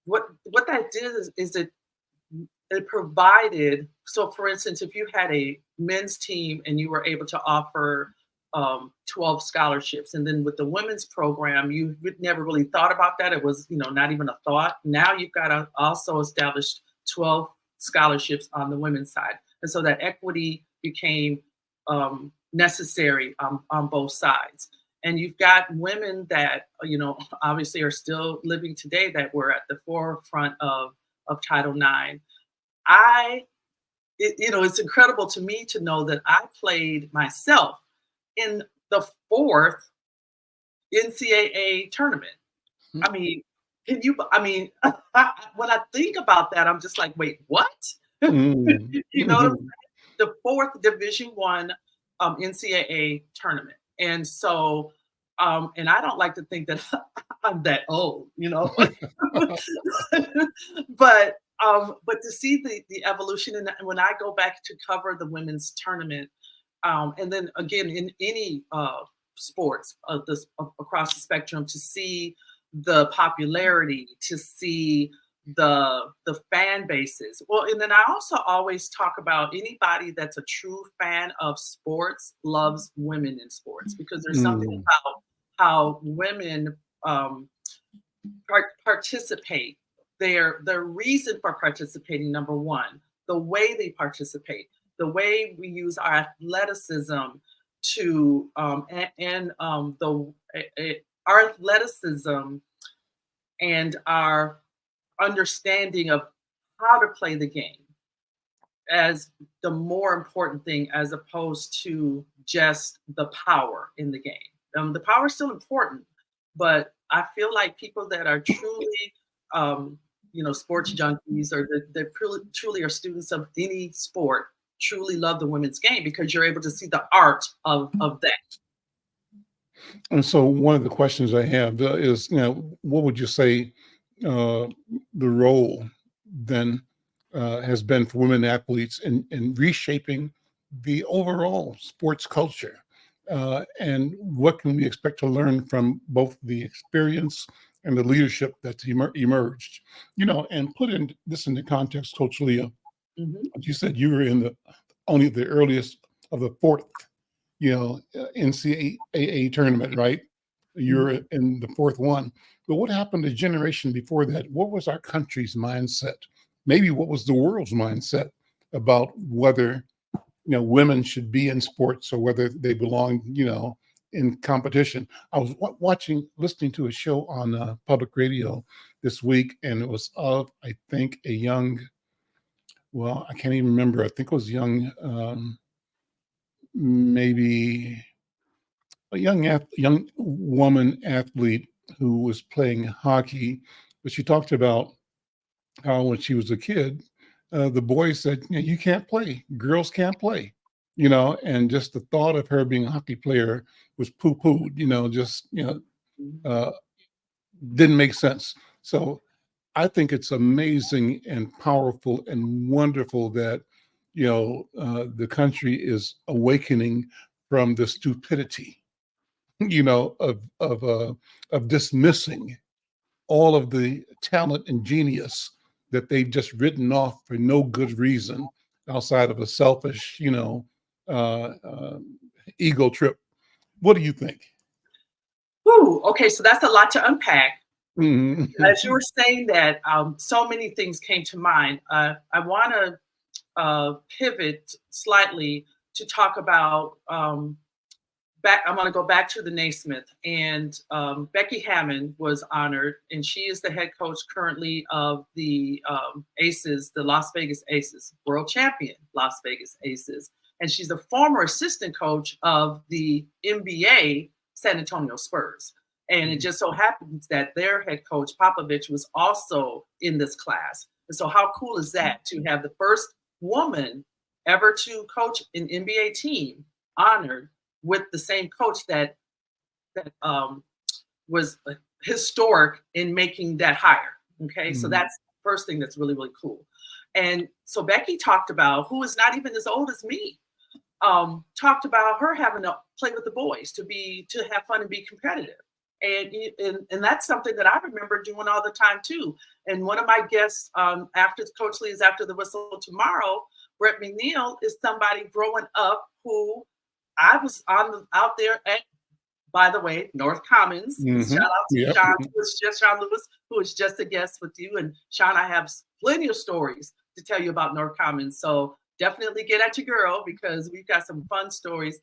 [SPEAKER 4] what that did is it provided. So, for instance, if you had a men's team and you were able to offer 12 scholarships, and then with the women's program, you never really thought about that. It was, not even a thought. Now you've got to also establish 12 scholarships on the women's side. And so that equity became necessary on both sides. And you've got women that, obviously are still living today that were at the forefront of Title IX. It's incredible to me to know that I played myself in the 4th NCAA tournament. Mm-hmm. When I think about that, I'm just like, wait, what? Mm-hmm. You know what I'm saying? The 4th Division I NCAA tournament. And so, and I don't like to think that I'm that old, but to see the evolution, and when I go back to cover the women's tournament, and then again in any sports across the spectrum, to see the popularity, to see the fan bases. Well, and then I also always talk about anybody that's a true fan of sports loves women in sports, because there's something about how women participate. Their reason for participating, number one, the way they participate, the way we use our athleticism to our athleticism and our understanding of how to play the game as the more important thing, as opposed to just the power in the game. The power is still important, but I feel like people that are truly sports junkies, or that truly are students of any sport, truly love the women's game, because you're able to see the art of that.
[SPEAKER 1] And so one of the questions I have is, what would you say the role then has been for women athletes in reshaping the overall sports culture? And what can we expect to learn from both the experience and the leadership that's emerged? And put this into context, Coach Leah. Mm-hmm. You said you were in only the earliest of the 4th, NCAA tournament, right? You're in the 4th one. But what happened a generation before that? What was our country's mindset? Maybe what was the world's mindset about whether, women should be in sports or whether they belong, in competition? I was listening to a show on public radio this week, and it was of, I think, a young, I can't even remember. I think it was young, maybe a young woman athlete who was playing hockey, but she talked about how when she was a kid, the boys said, you can't play, girls can't play, and just the thought of her being a hockey player was poo-pooed, didn't make sense. So I think it's amazing and powerful and wonderful that, the country is awakening from the stupidity, of dismissing all of the talent and genius that they've just written off for no good reason outside of a selfish, ego trip. What do you think?
[SPEAKER 4] Ooh, okay, so that's a lot to unpack.
[SPEAKER 1] Mhm.
[SPEAKER 4] As you were saying that, so many things came to mind. I want to pivot slightly to talk about I want to go back to the Naismith, and Becky Hammond was honored, and she is the head coach currently of the Aces, the Las Vegas Aces, world champion Las Vegas Aces, and she's a former assistant coach of the NBA San Antonio Spurs. And it just so happens that their head coach, Popovich, was also in this class. And so how cool is that to have the first woman ever to coach an NBA team honored with the same coach that was historic in making that hire. Okay, so that's the first thing that's really, really cool. And so Becky talked about, who is not even as old as me, talked about her having to play with the boys to have fun and be competitive. And that's something that I remember doing all the time too. And one of my guests after Coach Lee is After the Whistle tomorrow, Brett McNeil, is somebody growing up who I was out there at, by the way, North Commons. Shout out to Sean, Sean Lewis, who is just a guest with you. And Sean, I have plenty of stories to tell you about North Commons. So definitely get at your girl, because we've got some fun stories.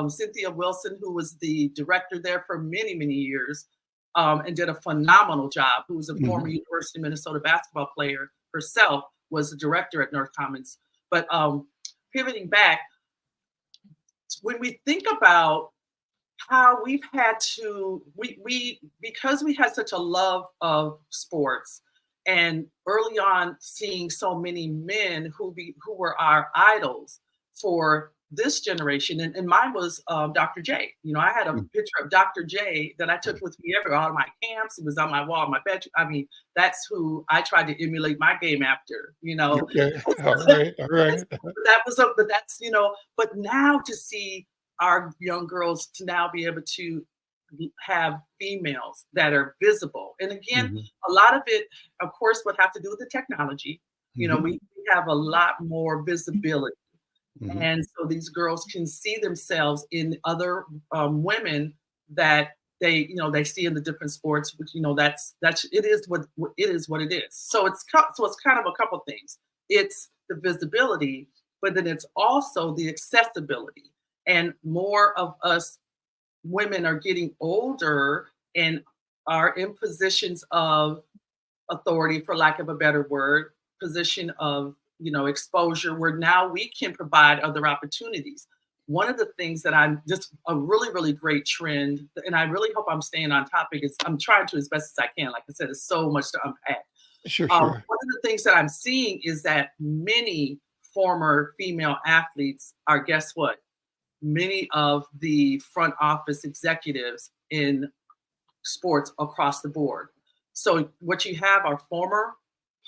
[SPEAKER 4] Cynthia Wilson, who was the director there for many, many years, and did a phenomenal job, who was a former University of Minnesota basketball player herself, was the director at North Commons. But pivoting back, when we think about how we've had to, because we had such a love of sports, and early on seeing so many men who were our idols for this generation, and mine was Dr. J. I had a picture of Dr. J that I took with me everywhere, all of my camps. It was on my wall, my bedroom. I mean, that's who I tried to emulate my game after.
[SPEAKER 1] Okay. All right.
[SPEAKER 4] But that's But now to see our young girls to now be able to have females that are visible, and again, a lot of it, of course, would have to do with the technology. We have a lot more visibility. And so these girls can see themselves in other women that they see in the different sports, which it is what it is. So it's kind of a couple things. It's the visibility, but then it's also the accessibility. And more of us women are getting older and are in positions of authority, for lack of a better word, position of exposure, where now we can provide other opportunities. One of the things that I'm just a really, really great trend, and I really hope I'm staying on topic, is I'm trying to as best as I can. Like I said, it's so much to unpack.
[SPEAKER 1] Sure.
[SPEAKER 4] One of the things that I'm seeing is that many former female athletes are, guess what? Many of the front office executives in sports across the board. So what you have are former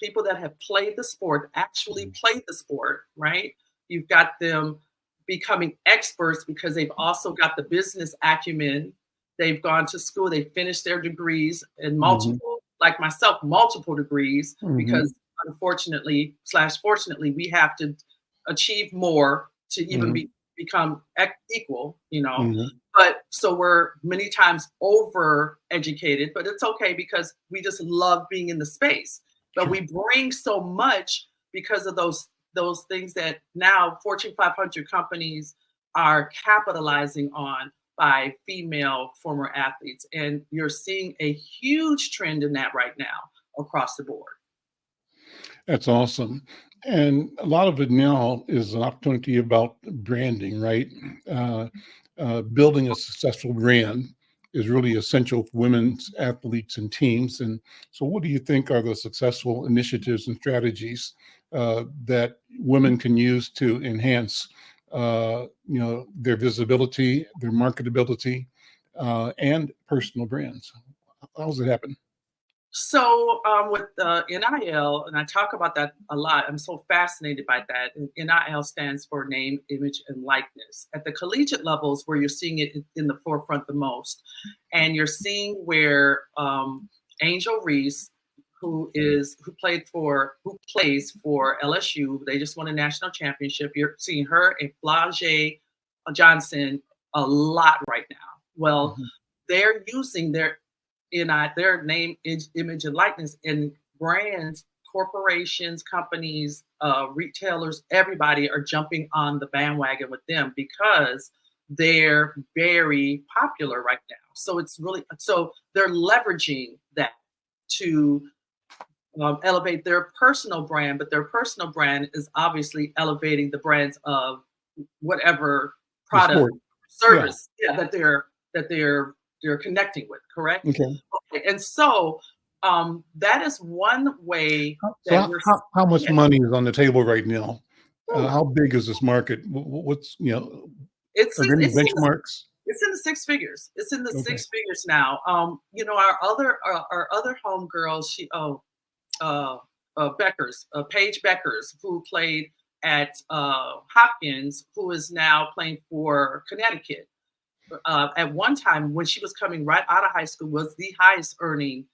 [SPEAKER 4] people that have played the sport, actually played the sport, right? You've got them becoming experts because they've also got the business acumen. They've gone to school, they finished their degrees, and multiple, like myself, multiple degrees, because unfortunately / fortunately, we have to achieve more to even become equal, But so we're many times over educated, but it's okay because we just love being in the space. But we bring so much because of those things that now Fortune 500 companies are capitalizing on by female former athletes. And you're seeing a huge trend in that right now across the board.
[SPEAKER 1] That's awesome. And a lot of it now is an opportunity about branding, right? Building a successful brand is really essential for women's athletes and teams. And so what do you think are the successful initiatives and strategies that women can use to enhance their visibility, their marketability, and personal brands? How does it happen?
[SPEAKER 4] So with NIL, and I talk about that a lot, I'm so fascinated by that. And NIL stands for name, image, and likeness. At the collegiate levels, where you're seeing it in the forefront the most, and you're seeing where Angel Reese, who plays for LSU. They just won a national championship. You're seeing her and Flau'jae Johnson a lot right now. Well, they're using their name, image, and likeness in brands, corporations, companies, retailers. Everybody are jumping on the bandwagon with them because they're very popular right now. So it's really, so they're leveraging that to elevate their personal brand, but their personal brand is obviously elevating the brands of whatever product, service, that they're connecting with. Correct.
[SPEAKER 1] Okay.
[SPEAKER 4] And so that is one way.
[SPEAKER 1] So how much money is on the table right now? How big is this market? What's,
[SPEAKER 4] it's
[SPEAKER 1] are there any benchmarks?
[SPEAKER 4] It's in the six figures. It's in the six figures now. Our other homegirl, Paige Beckers, who played at Hopkins, who is now playing for Connecticut. At one time, when she was coming right out of high school, was the highest earning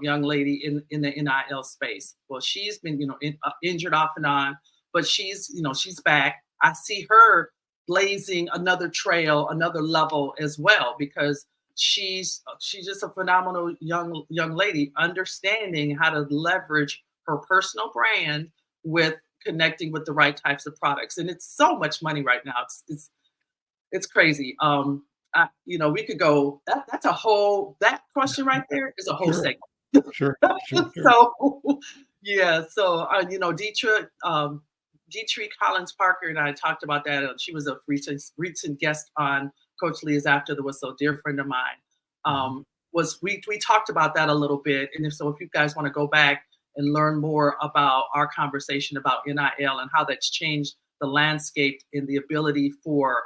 [SPEAKER 4] young lady in the NIL space. Well, she's been injured off and on, but she's back. I see her blazing another trail, another level as well, because she's just a phenomenal young lady, understanding how to leverage her personal brand with connecting with the right types of products. And it's so much money right now. It's crazy. We could go. That question right there is a whole segment.
[SPEAKER 1] Sure.
[SPEAKER 4] So, yeah. So, Dietrich Collins Parker and I talked about that. She was a recent guest on Coach Leah's After That Was So Dear, friend of mine. We talked about that a little bit. And if you guys want to go back and learn more about our conversation about NIL and how that's changed the landscape and the ability for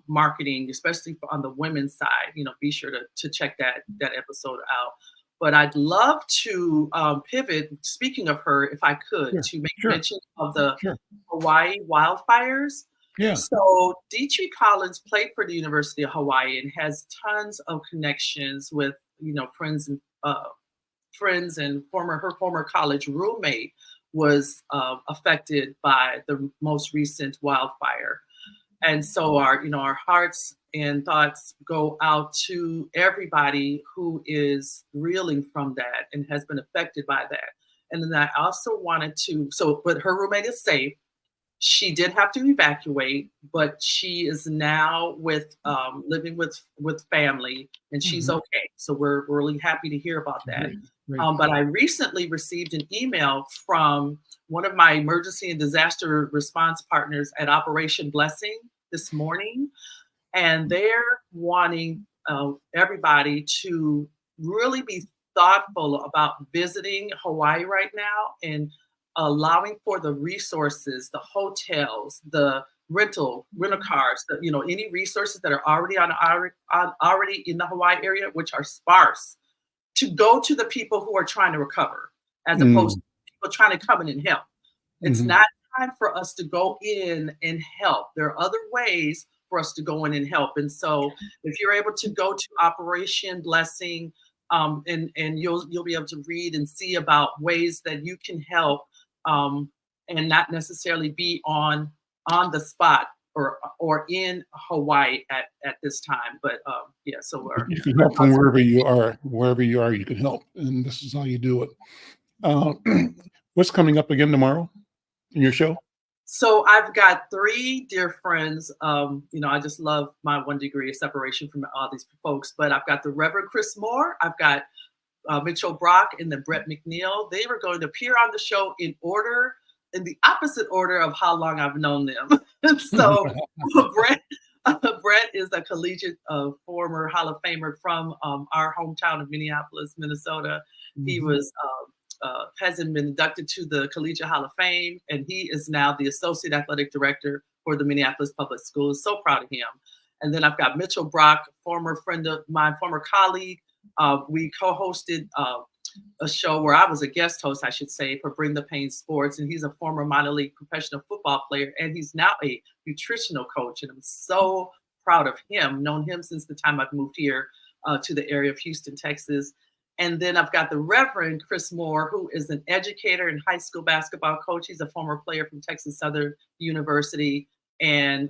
[SPEAKER 4] marketing, especially on the women's side, be sure to check that episode out. But I'd love to pivot, speaking of her, if I could, to make mention of the Hawaii wildfires.
[SPEAKER 1] Yeah.
[SPEAKER 4] So Dietrich Collins played for the University of Hawaii and has tons of connections with, friends and her former college roommate was affected by the most recent wildfire. And so our hearts and thoughts go out to everybody who is reeling from that and has been affected by that. And then I also wanted to, but her roommate is safe. She did have to evacuate, but she is now living with family, and she's okay. So we're really happy to hear about that. Great. But I recently received an email from one of my emergency and disaster response partners at Operation Blessing this morning, and they're wanting everybody to really be thoughtful about visiting Hawaii right now and allowing for the resources, the hotels, the rental cars, any resources that are already already in the Hawaii area, which are sparse, to go to the people who are trying to recover, as opposed to people trying to come in and help. It's not time for us to go in and help. There are other ways for us to go in and help. And so if you're able to go to Operation Blessing, and you'll be able to read and see about ways that you can help, and not necessarily be on the spot or in Hawaii at this time. But so
[SPEAKER 1] you can help from wherever you are, you can help. And this is how you do it. What's coming up again tomorrow in your show?
[SPEAKER 4] So I've got three dear friends. I just love my 1 degree of separation from all these folks, but I've got the Reverend Chris Moore. I've got Mitchell Brock and then Brett McNeil. They were going to appear on the show in the opposite order of how long I've known them. So Brett is a collegiate former Hall of Famer from our hometown of Minneapolis, Minnesota. He was hasn't been inducted to the Collegiate Hall of Fame, and he is now the Associate Athletic Director for the Minneapolis Public Schools. So proud of him. And then I've got Mitchell Brock, former friend of mine, former colleague. We co-hosted a show where I was a guest host, I should say, for Bring the Pain Sports. And he's a former minor league professional football player, and he's now a nutritional coach. And I'm so proud of him, known him since the time I've moved here to the area of Houston, Texas. And then I've got the Reverend Chris Moore, who is an educator and high school basketball coach. He's a former player from Texas Southern University, and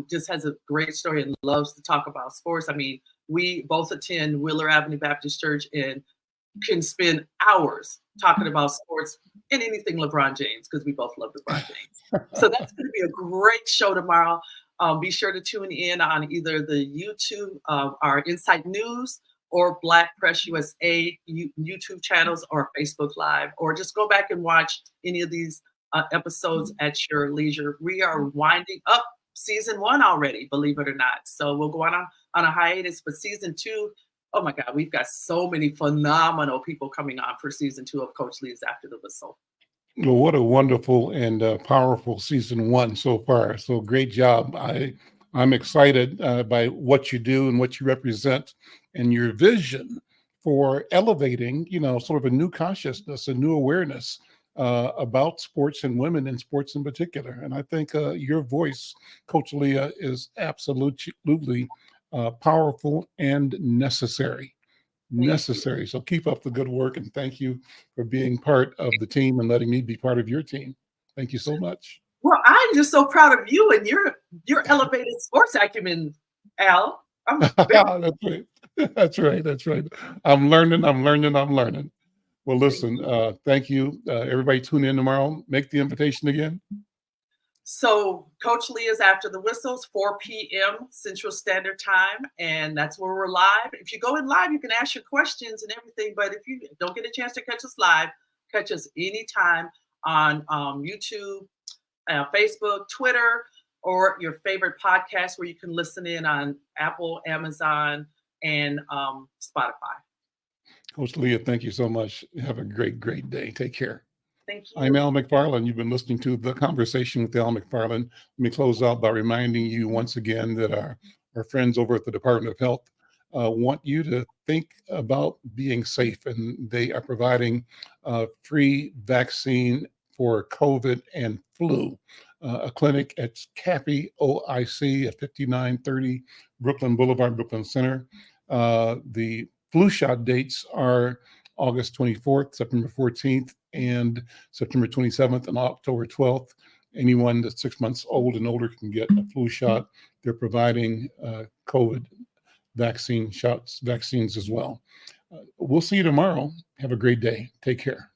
[SPEAKER 4] just has a great story and loves to talk about sports. I mean, we both attend Wheeler Avenue Baptist Church and can spend hours talking about sports and anything LeBron James, because we both love LeBron James. So that's going to be a great show tomorrow. Be sure to tune in on either the YouTube, our Insight News, or Black Press USA YouTube channels, or Facebook Live, or just go back and watch any of these episodes at your leisure. We are winding up season 1 already, believe it or not. So we'll go on a hiatus, but season 2, oh my God, we've got so many phenomenal people coming on for season 2 of Coach Lee's After the Whistle.
[SPEAKER 1] Well, what a wonderful and powerful season 1 so far. So great job. I'm excited by what you do and what you represent and your vision for elevating, sort of a new consciousness, a new awareness about sports and women in sports in particular. And I think your voice, Coach Leah, is absolutely powerful and necessary. So keep up the good work, and thank you for being part of the team and letting me be part of your team. Thank you so much.
[SPEAKER 4] Well, I'm just so proud of you and your elevated sports acumen, Al.
[SPEAKER 1] That's right. I'm learning. Well, listen, thank you. Everybody tune in tomorrow. Make the invitation again.
[SPEAKER 4] So Coach Lee is After the Whistles, 4 p.m. Central Standard Time, and that's where we're live. If you go in live, you can ask your questions and everything, but if you don't get a chance to catch us live, catch us anytime on YouTube, Facebook, Twitter, or your favorite podcast where you can listen in on Apple, Amazon, and Spotify.
[SPEAKER 1] Coach Leah, thank you so much. Have a great day. Take care.
[SPEAKER 4] Thank you.
[SPEAKER 1] I'm Al McFarlane. You've been listening to The Conversation with Al McFarlane. Let me close out by reminding you once again that our friends over at the Department of Health want you to think about being safe, and they are providing free vaccine for COVID and flu. A clinic at CAPI OIC at 5930 Brooklyn Boulevard, Brooklyn Center. The flu shot dates are August 24th, September 14th, and September 27th and October 12th. Anyone that's 6 months old and older can get a flu shot. They're providing COVID vaccines as well. We'll see you tomorrow. Have a great day. Take care.